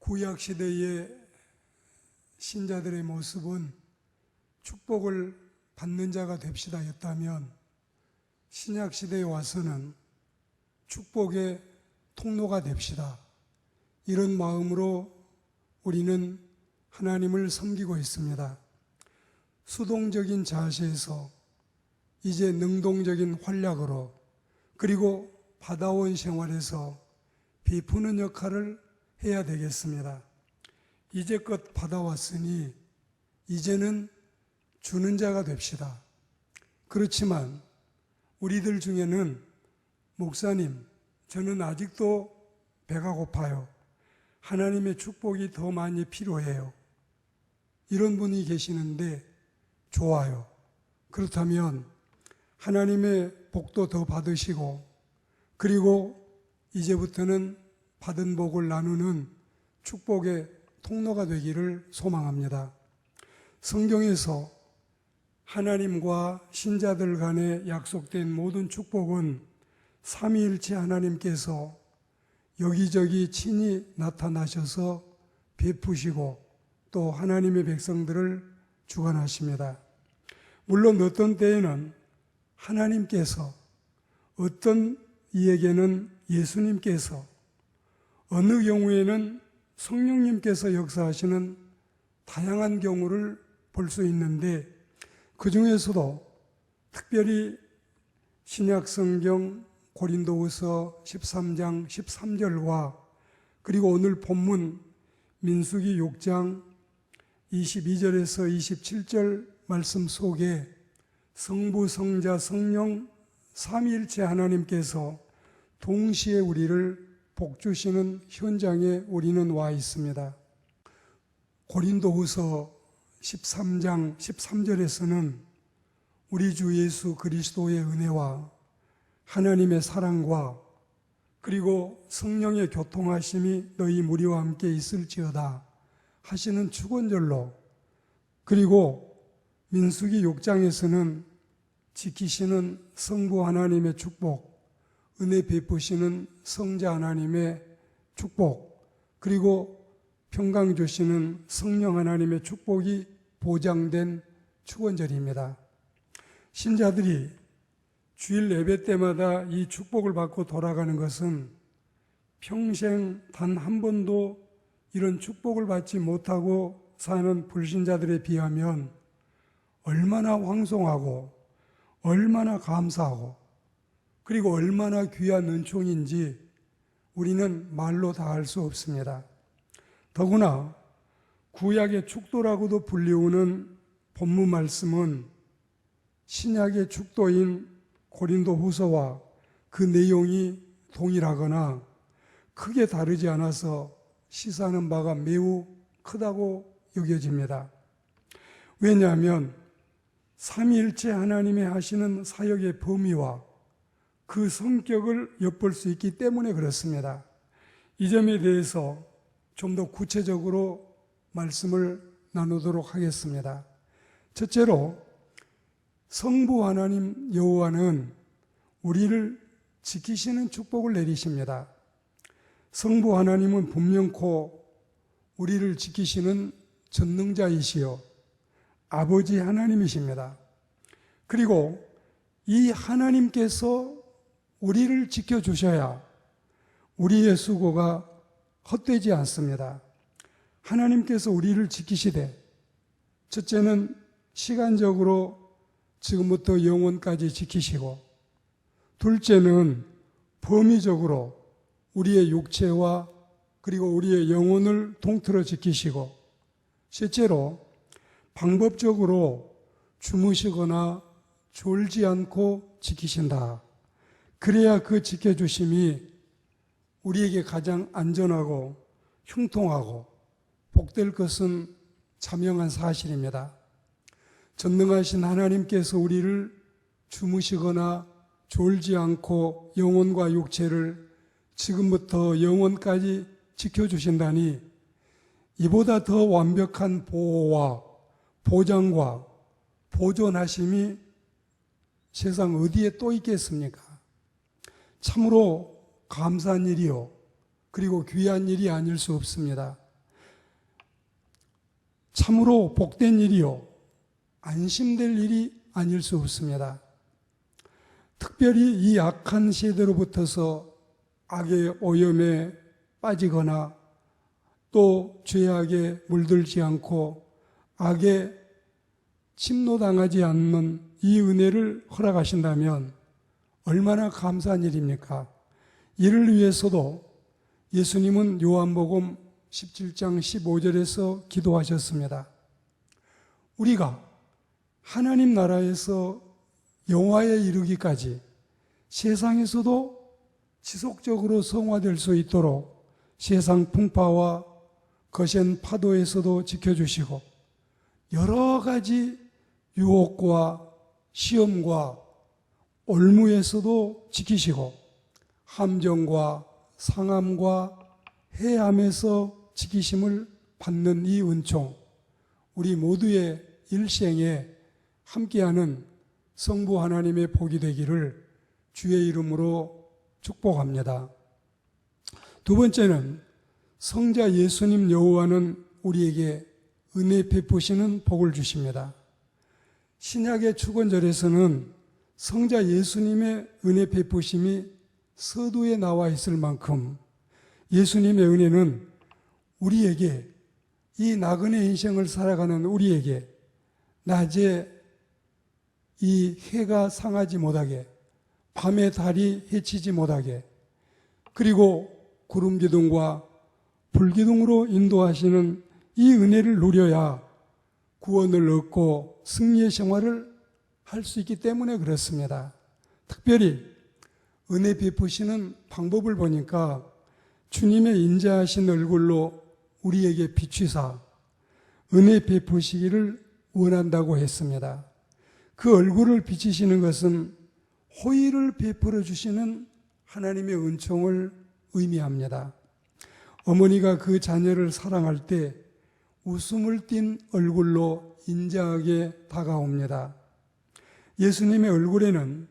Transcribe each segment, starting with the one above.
구약 시대의 신자들의 모습은 축복을 받는 자가 됩시다였다면, 신약 시대에 와서는 축복의 통로가 됩시다, 이런 마음으로 우리는 하나님을 섬기고 있습니다. 수동적인 자세에서 이제 능동적인 활약으로, 그리고 받아온 생활에서 베푸는 역할을 해야 되겠습니다. 이제껏 받아왔으니 이제는 주는 자가 됩시다. 그렇지만 우리들 중에는, 목사님, 저는 아직도 배가 고파요, 하나님의 축복이 더 많이 필요해요, 이런 분이 계시는데 좋아요. 그렇다면 하나님의 복도 더 받으시고, 그리고 이제부터는 받은 복을 나누는 축복의 통로가 되기를 소망합니다. 성경에서 하나님과 신자들 간에 약속된 모든 축복은 삼위일체 하나님께서 여기저기 친히 나타나셔서 베푸시고 또 하나님의 백성들을 주관하십니다. 물론 어떤 때에는 하나님께서, 어떤 이에게는 예수님께서, 어느 경우에는 성령님께서 역사하시는 다양한 경우를 볼 수 있는데, 그 중에서도 특별히 신약 성경 고린도후서 13장 13절과 그리고 오늘 본문 민수기 6장 22절에서 27절 말씀 속에 성부, 성자, 성령 삼위일체 하나님께서 동시에 우리를 복주시는 현장에 우리는 와 있습니다. 고린도후서 13장 13절에서는 우리 주 예수 그리스도의 은혜와 하나님의 사랑과 그리고 성령의 교통하심이 너희 무리와 함께 있을지어다 하시는 축원절로, 그리고 민수기 6장에서는 지키시는 성부 하나님의 축복, 은혜 베푸시는 성자 하나님의 축복, 그리고 평강 주시는 성령 하나님의 축복이 보장된 축원절입니다. 신자들이 주일 예배 때마다 이 축복을 받고 돌아가는 것은 평생 단 한 번도 이런 축복을 받지 못하고 사는 불신자들에 비하면 얼마나 황송하고 얼마나 감사하고 그리고 얼마나 귀한 은총인지 우리는 말로 다 알 수 없습니다. 더구나 구약의 축도라고도 불리우는 본문 말씀은 신약의 축도인 고린도후서와 그 내용이 동일하거나 크게 다르지 않아서 시사하는 바가 매우 크다고 여겨집니다. 왜냐하면 삼위일체 하나님이 하시는 사역의 범위와 그 성격을 엿볼 수 있기 때문에 그렇습니다. 이 점에 대해서 좀 더 구체적으로 말씀을 나누도록 하겠습니다. 첫째로, 성부 하나님 여호와는 우리를 지키시는 축복을 내리십니다. 성부 하나님은 분명코 우리를 지키시는 전능자이시요 아버지 하나님이십니다. 그리고 이 하나님께서 우리를 지켜주셔야 우리의 수고가 헛되지 않습니다. 하나님께서 우리를 지키시되, 첫째는 시간적으로 지금부터 영원까지 지키시고, 둘째는 범위적으로 우리의 육체와 그리고 우리의 영혼을 통틀어 지키시고, 셋째로 방법적으로 주무시거나 졸지 않고 지키신다. 그래야 그 지켜주심이 우리에게 가장 안전하고 형통하고 복될 것은 자명한 사실입니다. 전능하신 하나님께서 우리를 주무시거나 졸지 않고 영혼과 육체를 지금부터 영원까지 지켜주신다니, 이보다 더 완벽한 보호와 보장과 보존하심이 세상 어디에 또 있겠습니까? 참으로 감사한 일이요, 그리고 귀한 일이 아닐 수 없습니다. 참으로 복된 일이요 안심될 일이 아닐 수 없습니다. 특별히 이 악한 세대로부터서 악의 오염에 빠지거나 또 죄악에 물들지 않고 악에 침노당하지 않는 이 은혜를 허락하신다면 얼마나 감사한 일입니까? 이를 위해서도 예수님은 요한복음 17장 15절에서 기도하셨습니다. 우리가 하나님 나라에서 영화에 이르기까지 세상에서도 지속적으로 성화될 수 있도록 세상 풍파와 거센 파도에서도 지켜주시고 여러 가지 유혹과 시험과 올무에서도 지키시고 함정과 상함과 해함에서 지키심을 받는 이 은총, 우리 모두의 일생에 함께하는 성부 하나님의 복이 되기를 주의 이름으로 축복합니다. 두 번째는 성자 예수님 여호와는 우리에게 은혜 베푸시는 복을 주십니다. 신약의 축원절에서는 성자 예수님의 은혜 베푸심이 서두에 나와 있을 만큼 예수님의 은혜는 우리에게, 이 나그네 인생을 살아가는 우리에게 낮에 이 해가 상하지 못하게, 밤에 달이 해치지 못하게, 그리고 구름 기둥과 불 기둥으로 인도하시는 이 은혜를 누려야 구원을 얻고 승리의 생활을 할 수 있기 때문에 그렇습니다. 특별히 은혜 베푸시는 방법을 보니까 주님의 인자하신 얼굴로 우리에게 비추사 은혜 베푸시기를 원한다고 했습니다. 그 얼굴을 비치시는 것은 호의를 베풀어 주시는 하나님의 은총을 의미합니다. 어머니가 그 자녀를 사랑할 때 웃음을 띤 얼굴로 인자하게 다가옵니다. 예수님의 얼굴에는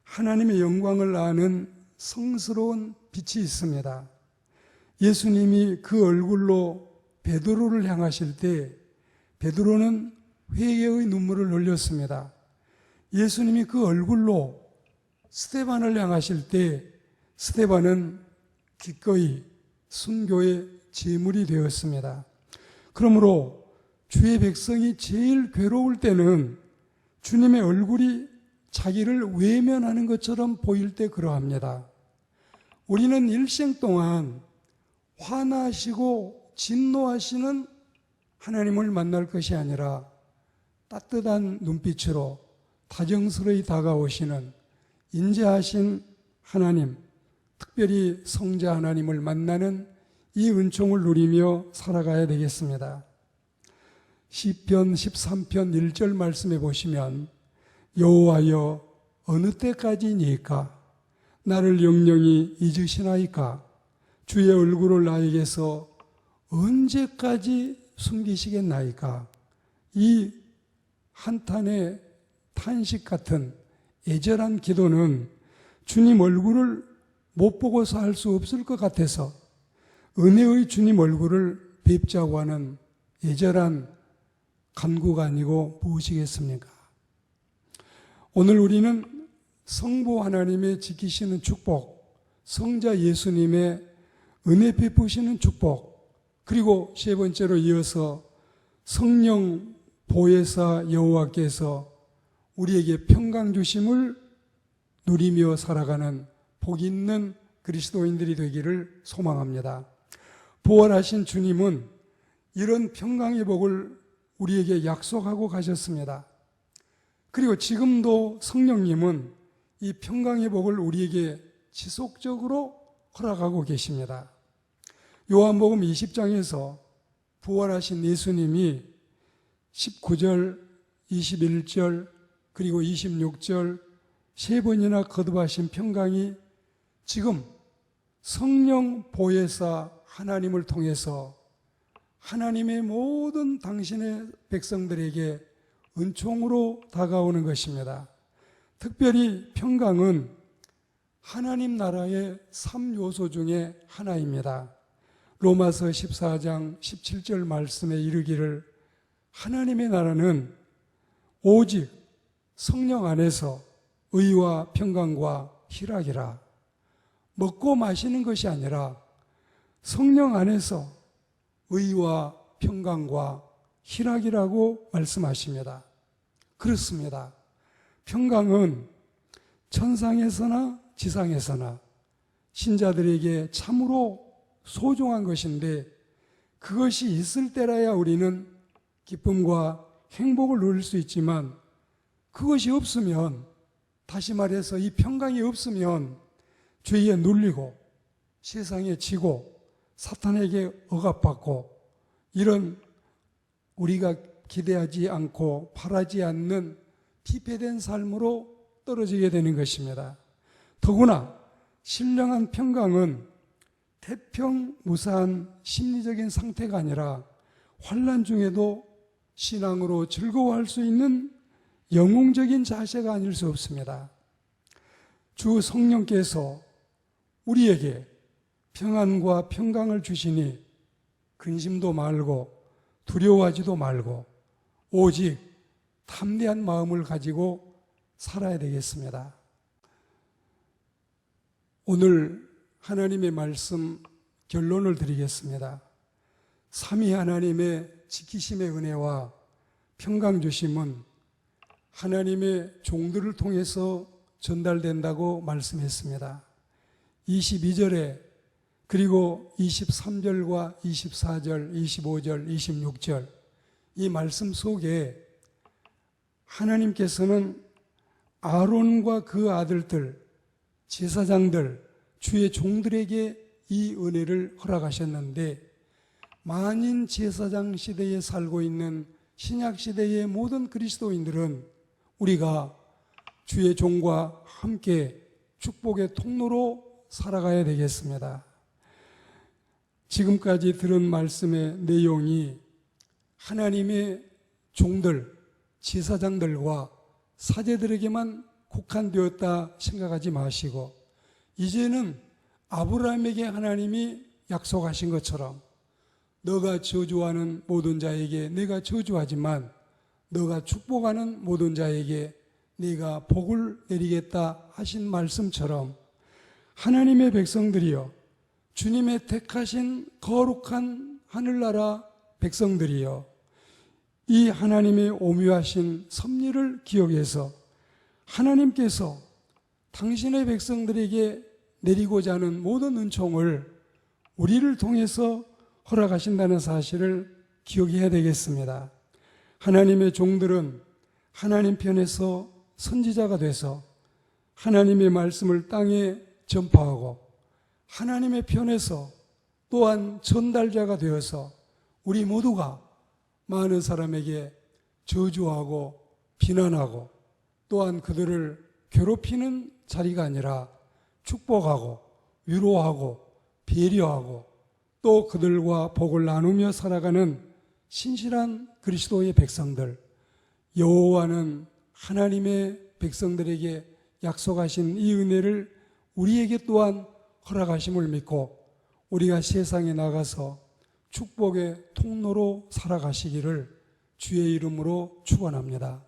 하나님의 영광을 아는 성스러운 빛이 있습니다. 예수님이 그 얼굴로 베드로를 향하실 때 베드로는 회개의 눈물을 흘렸습니다. 예수님이 그 얼굴로 스데반을 향하실 때 스데반은 기꺼이 순교의 제물이 되었습니다. 그러므로 주의 백성이 제일 괴로울 때는 주님의 얼굴이 자기를 외면하는 것처럼 보일 때 그러합니다. 우리는 일생 동안 화나시고 진노하시는 하나님을 만날 것이 아니라 따뜻한 눈빛으로 다정스러이 다가오시는 인자하신 하나님, 특별히 성자 하나님을 만나는 이 은총을 누리며 살아가야 되겠습니다. 시편 13편 1절 말씀해 보시면 여호와여 어느 때까지니까 나를 영영히 잊으시나이까 주의 얼굴을 나에게서 언제까지 숨기시겠나이까. 이 한탄의 탄식 같은 애절한 기도는 주님 얼굴을 못 보고서 할 수 없을 것 같아서 은혜의 주님 얼굴을 뵙자고 하는 애절한 간구가 아니고 무엇이겠습니까? 오늘 우리는 성부 하나님의 지키시는 축복, 성자 예수님의 은혜 베푸시는 축복, 그리고 세 번째로 이어서 성령 보혜사 여호와께서 우리에게 평강 주심을 누리며 살아가는 복 있는 그리스도인들이 되기를 소망합니다. 부활하신 주님은 이런 평강의 복을 우리에게 약속하고 가셨습니다. 그리고 지금도 성령님은 이 평강의 복을 우리에게 지속적으로 허락하고 계십니다. 요한복음 20장에서 부활하신 예수님이 19절, 21절, 그리고 26절 세 번이나 거듭하신 평강이 지금 성령 보혜사 하나님을 통해서 하나님의 모든 당신의 백성들에게 은총으로 다가오는 것입니다. 특별히 평강은 하나님 나라의 3요소 중에 하나입니다. 로마서 14장 17절 말씀에 이르기를 하나님의 나라는 오직 성령 안에서 의와 평강과 희락이라. 먹고 마시는 것이 아니라 성령 안에서 의와 평강과 희락이라고 말씀하십니다. 그렇습니다. 평강은 천상에서나 지상에서나 신자들에게 참으로 소중한 것인데, 그것이 있을 때라야 우리는 기쁨과 행복을 누릴 수 있지만, 그것이 없으면, 다시 말해서 이 평강이 없으면 죄에 눌리고 세상에 지고 사탄에게 억압받고, 이런 우리가 기대하지 않고 바라지 않는 피폐된 삶으로 떨어지게 되는 것입니다. 더구나 신령한 평강은 태평무사한 심리적인 상태가 아니라 환난 중에도 신앙으로 즐거워할 수 있는 영웅적인 자세가 아닐 수 없습니다. 주 성령께서 우리에게 평안과 평강을 주시니 근심도 말고 두려워하지도 말고 오직 담대한 마음을 가지고 살아야 되겠습니다. 오늘 하나님의 말씀 결론을 드리겠습니다. 삼위 하나님의 지키심의 은혜와 평강 주심은 하나님의 종들을 통해서 전달된다고 말씀했습니다. 22절에 그리고 23절과 24절, 25절, 26절 이 말씀 속에 하나님께서는 아론과 그 아들들, 제사장들, 주의 종들에게 이 은혜를 허락하셨는데, 만인 제사장 시대에 살고 있는 신약 시대의 모든 그리스도인들은 우리가 주의 종과 함께 축복의 통로로 살아가야 되겠습니다. 지금까지 들은 말씀의 내용이 하나님의 종들, 제사장들과 사제들에게만 국한되었다 생각하지 마시고, 이제는 아브라함에게 하나님이 약속하신 것처럼 너가 저주하는 모든 자에게 내가 저주하지만 너가 축복하는 모든 자에게 네가 복을 내리겠다 하신 말씀처럼, 하나님의 백성들이여, 주님의 택하신 거룩한 하늘나라 백성들이여, 이 하나님의 오묘하신 섭리를 기억해서 하나님께서 당신의 백성들에게 내리고자 하는 모든 은총을 우리를 통해서 허락하신다는 사실을 기억해야 되겠습니다. 하나님의 종들은 하나님 편에서 선지자가 돼서 하나님의 말씀을 땅에 전파하고, 하나님의 편에서 또한 전달자가 되어서 우리 모두가 많은 사람에게 저주하고 비난하고 또한 그들을 괴롭히는 자리가 아니라 축복하고 위로하고 배려하고 또 그들과 복을 나누며 살아가는 신실한 그리스도의 백성들, 여호와는 하나님의 백성들에게 약속하신 이 은혜를 우리에게 또한 허락하심을 믿고 우리가 세상에 나가서 축복의 통로로 살아가시기를 주의 이름으로 축원합니다.